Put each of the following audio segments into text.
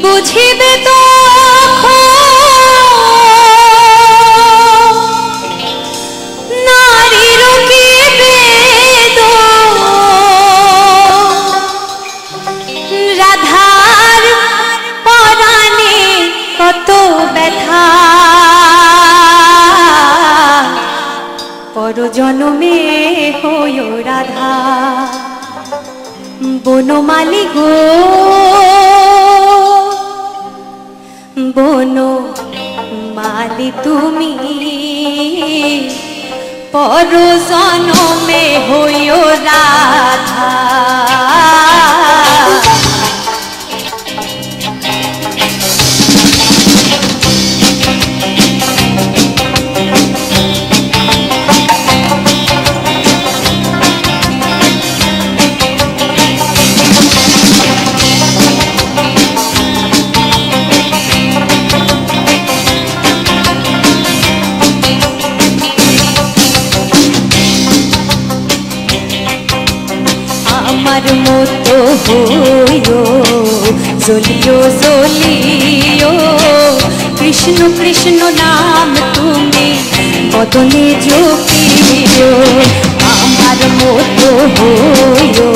বুঝিবে তো নারীর কি বেদ রাধার পরাণে কত ব্যথা পরজন্মে হইও রাধা বনমালী গো বনমালী তুমি পরজন্মে হইও রাধা আমার মতো হইও জ্বলিও জ্বলিও কৃষ্ণ কৃষ্ণ নাম তুমি বদনে জপিও আমার মতো হইও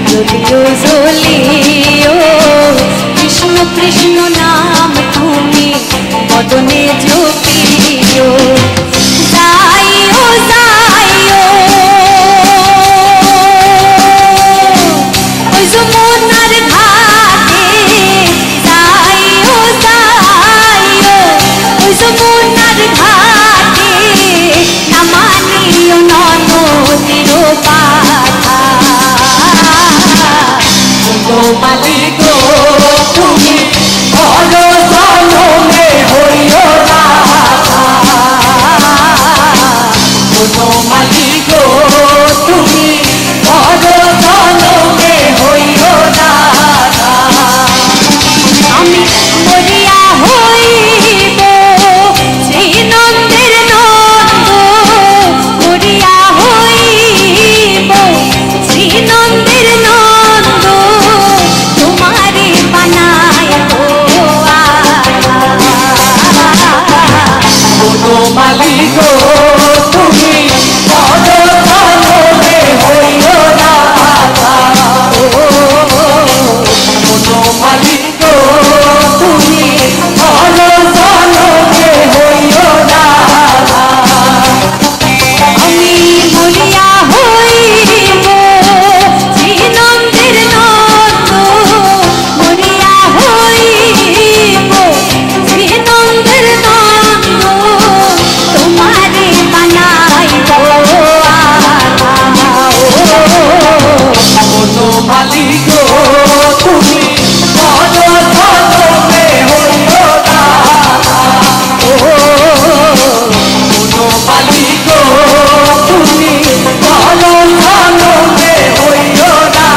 জ্বলিও জ্বলিও কৃষ্ণ কৃষ্ণ নাম তুমি বদনে জপিও যাইও যাইও যমুনার ঘাটে যাইও যাইও ওই যমুনার ঘাটে নামানিও নদীর পাথা বনমালী গো তুমি পরজন্মে হইও রাধা বনমালী গো তুমি পরজন্মে হইও রাধা আমি মরিয়া হইব শ্রীনন্দের নন্দ মরিয়া হইব শ্রীনন্দের নন্দ তোমারে বানায় বনমালী গো তুমি পরজন্মে হইও রাধা বনমালী গো তুমি পরজন্মে হইও রাধা আমি মরিয়া হইব শ্রীনন্দের নন্দ মরিয়া হইব শ্রীনন্দের নন্দ তোমারে বানাইব বনমালী গো তুমি পরজন্মে হইও রাধা বনমালী গো তুমি পরজন্মে হইও রাধা